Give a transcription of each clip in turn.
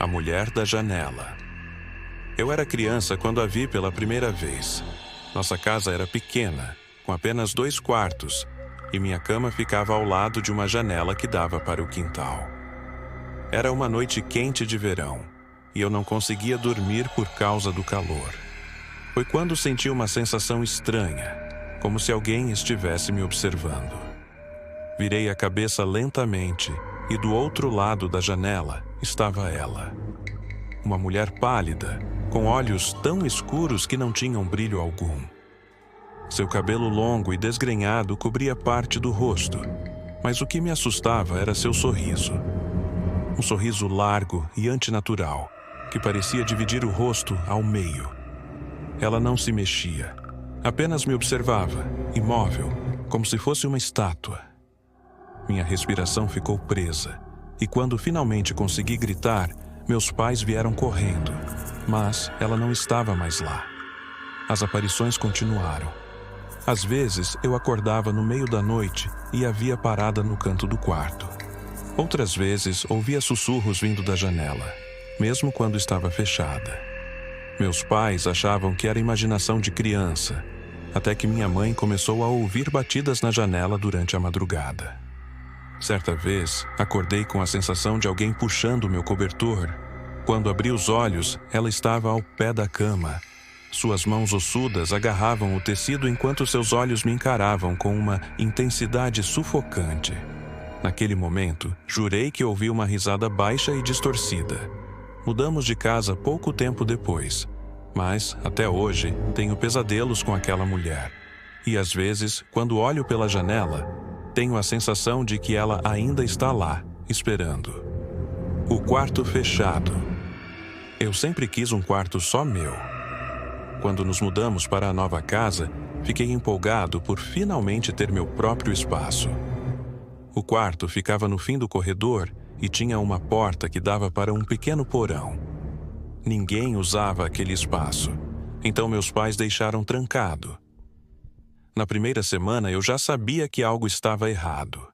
A Mulher da Janela. Eu era criança quando a vi pela primeira vez. Nossa casa era pequena, com apenas 2 quartos, e minha cama ficava ao lado de uma janela que dava para o quintal. Era uma noite quente de verão, e eu não conseguia dormir por causa do calor. Foi quando senti uma sensação estranha, como se alguém estivesse me observando. Virei a cabeça lentamente, e do outro lado da janela estava ela. Uma mulher pálida, com olhos tão escuros que não tinham brilho algum. Seu cabelo longo e desgrenhado cobria parte do rosto, mas o que me assustava era seu sorriso. Um sorriso largo e antinatural, que parecia dividir o rosto ao meio. Ela não se mexia, apenas me observava, imóvel, como se fosse uma estátua. Minha respiração ficou presa, e quando finalmente consegui gritar, meus pais vieram correndo, mas ela não estava mais lá. As aparições continuaram. Às vezes, eu acordava no meio da noite e a via parada no canto do quarto. Outras vezes, ouvia sussurros vindo da janela, mesmo quando estava fechada. Meus pais achavam que era imaginação de criança, até que minha mãe começou a ouvir batidas na janela durante a madrugada. Certa vez, acordei com a sensação de alguém puxando meu cobertor. Quando abri os olhos, ela estava ao pé da cama. Suas mãos ossudas agarravam o tecido enquanto seus olhos me encaravam com uma intensidade sufocante. Naquele momento, jurei que ouvi uma risada baixa e distorcida. Mudamos de casa pouco tempo depois, mas, até hoje, tenho pesadelos com aquela mulher. E às vezes, quando olho pela janela, tenho a sensação de que ela ainda está lá, esperando. O quarto fechado. Eu sempre quis um quarto só meu. Quando nos mudamos para a nova casa, fiquei empolgado por finalmente ter meu próprio espaço. O quarto ficava no fim do corredor e tinha uma porta que dava para um pequeno porão. Ninguém usava aquele espaço, então meus pais deixaram trancado. Na primeira semana eu já sabia que algo estava errado.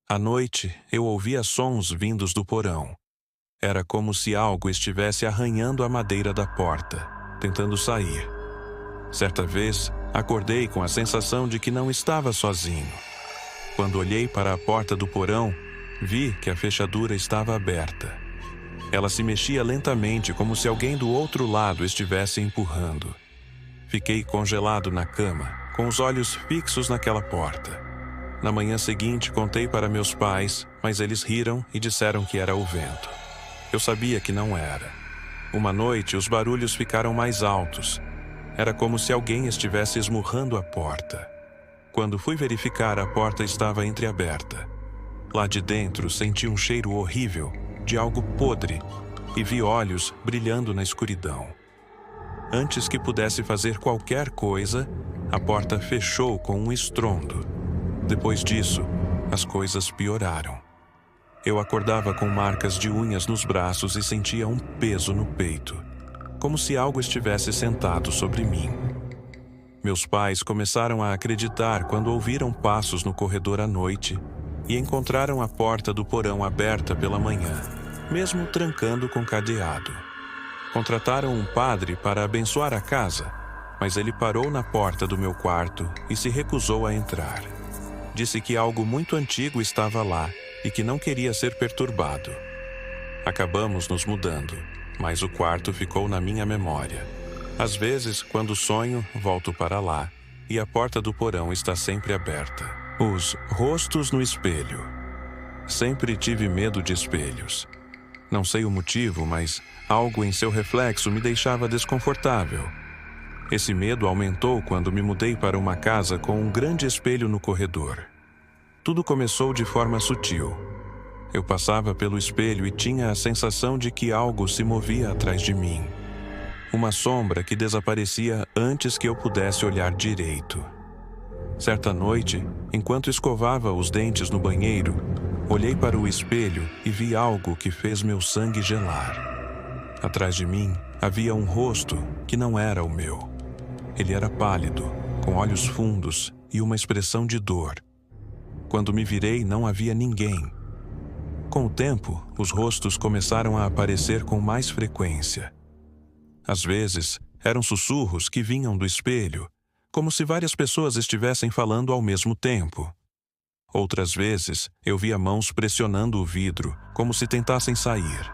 À noite, eu ouvia sons vindos do porão. Era como se algo estivesse arranhando a madeira da porta, tentando sair. Certa vez, acordei com a sensação de que não estava sozinho. Quando olhei para a porta do porão, vi que a fechadura estava aberta. Ela se mexia lentamente, como se alguém do outro lado estivesse empurrando. Fiquei congelado na cama, com os olhos fixos naquela porta. Na manhã seguinte, contei para meus pais, mas eles riram e disseram que era o vento. Eu sabia que não era. Uma noite, os barulhos ficaram mais altos. Era como se alguém estivesse esmurrando a porta. Quando fui verificar, a porta estava entreaberta. Lá de dentro, senti um cheiro horrível, de algo podre, e vi olhos brilhando na escuridão. Antes que pudesse fazer qualquer coisa, a porta fechou com um estrondo. Depois disso, as coisas pioraram. Eu acordava com marcas de unhas nos braços e sentia um peso no peito, como se algo estivesse sentado sobre mim. Meus pais começaram a acreditar quando ouviram passos no corredor à noite e encontraram a porta do porão aberta pela manhã, mesmo trancando com cadeado. Contrataram um padre para abençoar a casa, mas ele parou na porta do meu quarto e se recusou a entrar. Disse que algo muito antigo estava lá e que não queria ser perturbado. Acabamos nos mudando, mas o quarto ficou na minha memória. Às vezes, quando sonho, volto para lá, e a porta do porão está sempre aberta. Os rostos no espelho. Sempre tive medo de espelhos. Não sei o motivo, mas algo em seu reflexo me deixava desconfortável. Esse medo aumentou quando me mudei para uma casa com um grande espelho no corredor. Tudo começou de forma sutil. Eu passava pelo espelho e tinha a sensação de que algo se movia atrás de mim. Uma sombra que desaparecia antes que eu pudesse olhar direito. Certa noite, enquanto escovava os dentes no banheiro, olhei para o espelho e vi algo que fez meu sangue gelar. Atrás de mim havia um rosto que não era o meu. Ele era pálido, com olhos fundos e uma expressão de dor. Quando me virei, não havia ninguém. Com o tempo, os rostos começaram a aparecer com mais frequência. Às vezes, eram sussurros que vinham do espelho, como se várias pessoas estivessem falando ao mesmo tempo. Outras vezes, eu via mãos pressionando o vidro, como se tentassem sair.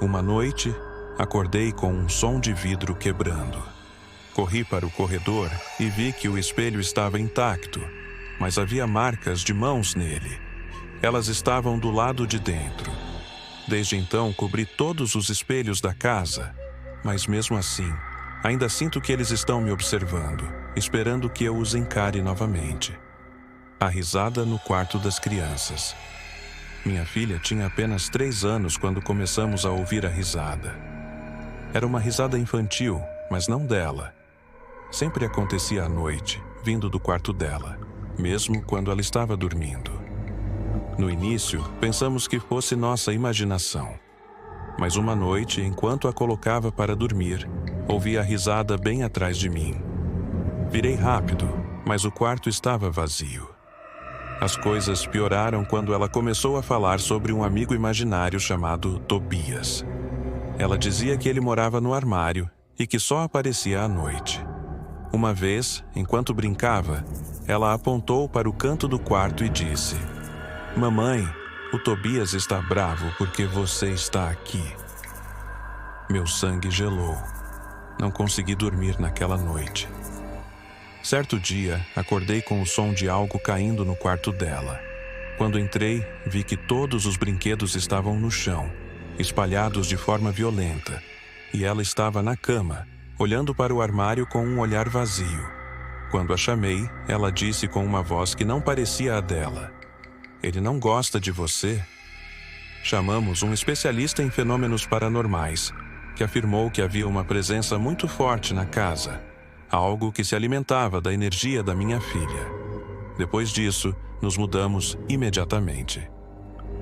Uma noite, acordei com um som de vidro quebrando. Corri para o corredor e vi que o espelho estava intacto, mas havia marcas de mãos nele. Elas estavam do lado de dentro. Desde então, cobri todos os espelhos da casa, mas mesmo assim, ainda sinto que eles estão me observando, esperando que eu os encare novamente. A risada no quarto das crianças. Minha filha tinha apenas 3 anos quando começamos a ouvir a risada. Era uma risada infantil, mas não dela. Sempre acontecia à noite, vindo do quarto dela, mesmo quando ela estava dormindo. No início, pensamos que fosse nossa imaginação. Mas uma noite, enquanto a colocava para dormir, ouvi a risada bem atrás de mim. Virei rápido, mas o quarto estava vazio. As coisas pioraram quando ela começou a falar sobre um amigo imaginário chamado Tobias. Ela dizia que ele morava no armário e que só aparecia à noite. Uma vez, enquanto brincava, ela apontou para o canto do quarto e disse: "Mamãe, o Tobias está bravo porque você está aqui." Meu sangue gelou. Não consegui dormir naquela noite. Certo dia, acordei com o som de algo caindo no quarto dela. Quando entrei, vi que todos os brinquedos estavam no chão, espalhados de forma violenta, e ela estava na cama, olhando para o armário com um olhar vazio. Quando a chamei, ela disse com uma voz que não parecia a dela: "Ele não gosta de você?" Chamamos um especialista em fenômenos paranormais, que afirmou que havia uma presença muito forte na casa, algo que se alimentava da energia da minha filha. Depois disso, nos mudamos imediatamente.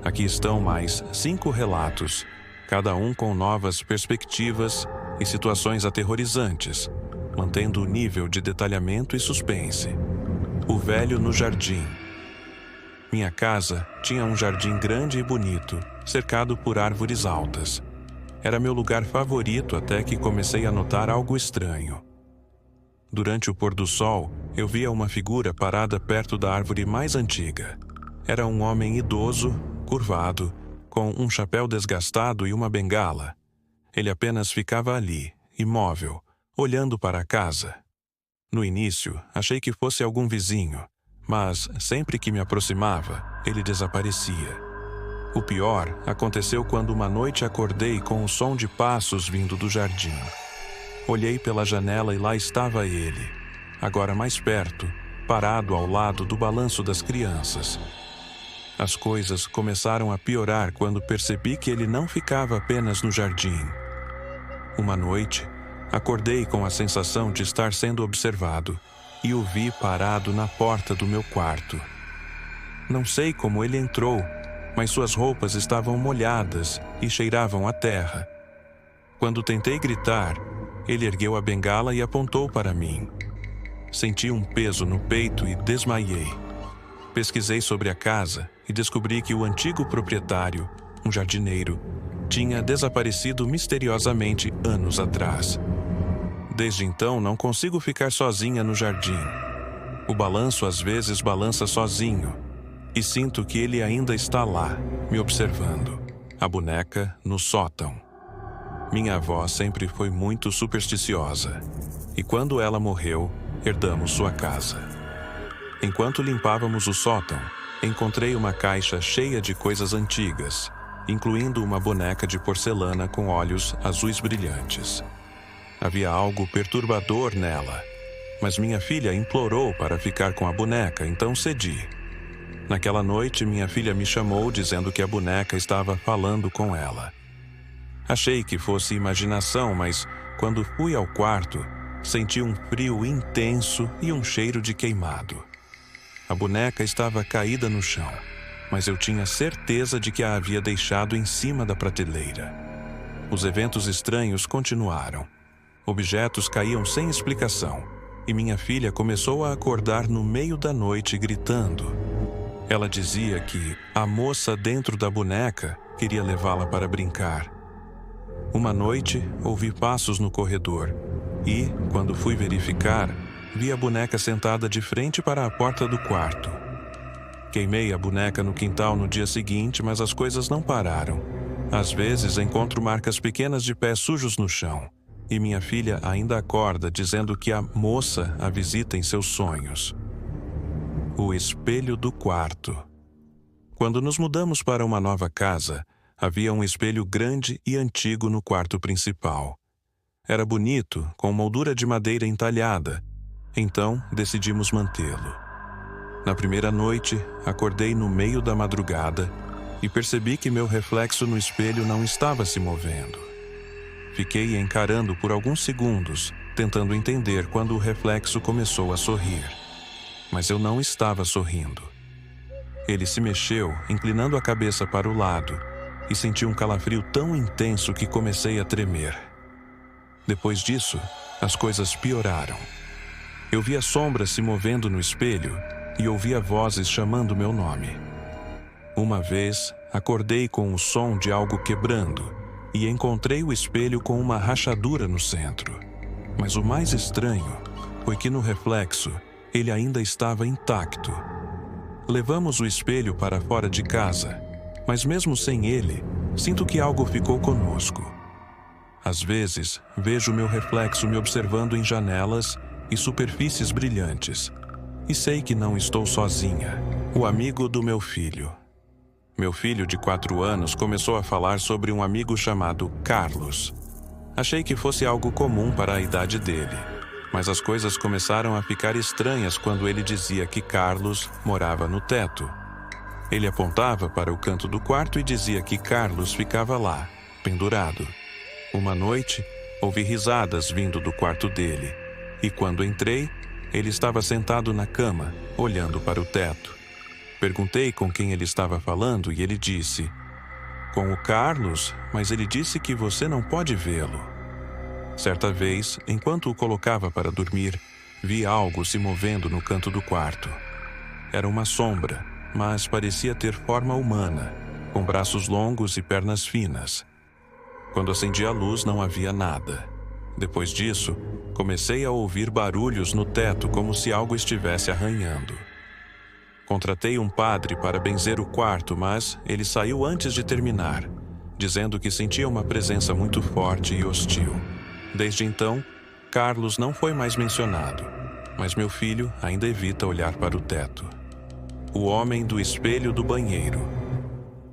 Aqui estão mais 5 relatos, cada um com novas perspectivas e situações aterrorizantes, mantendo o nível de detalhamento e suspense. O velho no jardim. Minha casa tinha um jardim grande e bonito, cercado por árvores altas. Era meu lugar favorito até que comecei a notar algo estranho. Durante o pôr do sol, eu via uma figura parada perto da árvore mais antiga. Era um homem idoso, curvado, com um chapéu desgastado e uma bengala. Ele apenas ficava ali, imóvel, olhando para a casa. No início, achei que fosse algum vizinho, mas sempre que me aproximava, ele desaparecia. O pior aconteceu quando uma noite acordei com o som de passos vindo do jardim. Olhei pela janela e lá estava ele, agora mais perto, parado ao lado do balanço das crianças. As coisas começaram a piorar quando percebi que ele não ficava apenas no jardim. Uma noite, acordei com a sensação de estar sendo observado e o vi parado na porta do meu quarto. Não sei como ele entrou, mas suas roupas estavam molhadas e cheiravam a terra. Quando tentei gritar, ele ergueu a bengala e apontou para mim. Senti um peso no peito e desmaiei. Pesquisei sobre a casa e descobri que o antigo proprietário, um jardineiro, tinha desaparecido misteriosamente anos atrás. Desde então, não consigo ficar sozinha no jardim. O balanço às vezes balança sozinho, e sinto que ele ainda está lá, me observando. A boneca no sótão. Minha avó sempre foi muito supersticiosa, e quando ela morreu, herdamos sua casa. Enquanto limpávamos o sótão, encontrei uma caixa cheia de coisas antigas, incluindo uma boneca de porcelana com olhos azuis brilhantes. Havia algo perturbador nela, mas minha filha implorou para ficar com a boneca, então cedi. Naquela noite, minha filha me chamou dizendo que a boneca estava falando com ela. Achei que fosse imaginação, mas quando fui ao quarto, senti um frio intenso e um cheiro de queimado. A boneca estava caída no chão, mas eu tinha certeza de que a havia deixado em cima da prateleira. Os eventos estranhos continuaram. Objetos caíam sem explicação, e minha filha começou a acordar no meio da noite gritando. Ela dizia que a moça dentro da boneca queria levá-la para brincar. Uma noite, ouvi passos no corredor e, quando fui verificar, vi a boneca sentada de frente para a porta do quarto. Queimei a boneca no quintal no dia seguinte, mas as coisas não pararam. Às vezes encontro marcas pequenas de pés sujos no chão, e minha filha ainda acorda dizendo que a moça a visita em seus sonhos. O espelho do quarto. Quando nos mudamos para uma nova casa, havia um espelho grande e antigo no quarto principal. Era bonito, com moldura de madeira entalhada, então decidimos mantê-lo. Na primeira noite, acordei no meio da madrugada e percebi que meu reflexo no espelho não estava se movendo. Fiquei encarando por alguns segundos, tentando entender quando o reflexo começou a sorrir. Mas eu não estava sorrindo. Ele se mexeu, inclinando a cabeça para o lado, e senti um calafrio tão intenso que comecei a tremer. Depois disso, as coisas pioraram. Eu via sombras se movendo no espelho e ouvia vozes chamando meu nome. Uma vez, acordei com o som de algo quebrando e encontrei o espelho com uma rachadura no centro. Mas o mais estranho foi que no reflexo, ele ainda estava intacto. Levamos o espelho para fora de casa, mas mesmo sem ele, sinto que algo ficou conosco. Às vezes, vejo meu reflexo me observando em janelas e superfícies brilhantes. E sei que não estou sozinha. O amigo do meu filho. Meu filho de 4 anos começou a falar sobre um amigo chamado Carlos. Achei que fosse algo comum para a idade dele, mas as coisas começaram a ficar estranhas quando ele dizia que Carlos morava no teto. Ele apontava para o canto do quarto e dizia que Carlos ficava lá, pendurado. Uma noite, ouvi risadas vindo do quarto dele, e quando entrei, ele estava sentado na cama, olhando para o teto. Perguntei com quem ele estava falando e ele disse: "Com o Carlos, mas ele disse que você não pode vê-lo." Certa vez, enquanto o colocava para dormir, vi algo se movendo no canto do quarto. Era uma sombra, mas parecia ter forma humana, com braços longos e pernas finas. Quando acendi a luz, não havia nada. Depois disso, comecei a ouvir barulhos no teto como se algo estivesse arranhando. Contratei um padre para benzer o quarto, mas ele saiu antes de terminar, dizendo que sentia uma presença muito forte e hostil. Desde então, Carlos não foi mais mencionado, mas meu filho ainda evita olhar para o teto. O homem do espelho do banheiro.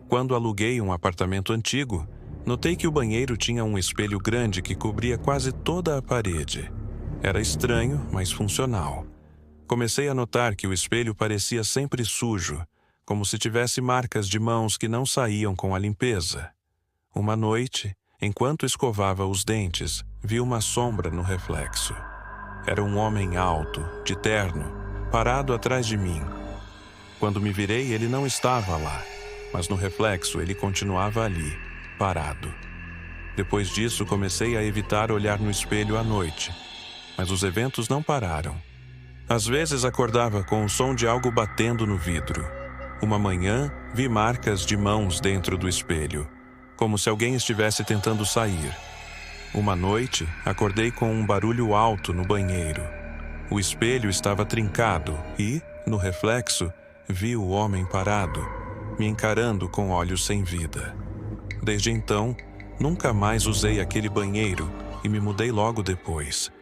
Quando aluguei um apartamento antigo, notei que o banheiro tinha um espelho grande que cobria quase toda a parede. Era estranho, mas funcional. Comecei a notar que o espelho parecia sempre sujo, como se tivesse marcas de mãos que não saíam com a limpeza. Uma noite, enquanto escovava os dentes, vi uma sombra no reflexo. Era um homem alto, de terno, parado atrás de mim. Quando me virei, ele não estava lá, mas no reflexo ele continuava ali, parado. Depois disso, comecei a evitar olhar no espelho à noite, mas os eventos não pararam. Às vezes acordava com o som de algo batendo no vidro. Uma manhã, vi marcas de mãos dentro do espelho, como se alguém estivesse tentando sair. Uma noite, acordei com um barulho alto no banheiro. O espelho estava trincado e, no reflexo, vi o homem parado, me encarando com olhos sem vida. Desde então, nunca mais usei aquele banheiro e me mudei logo depois.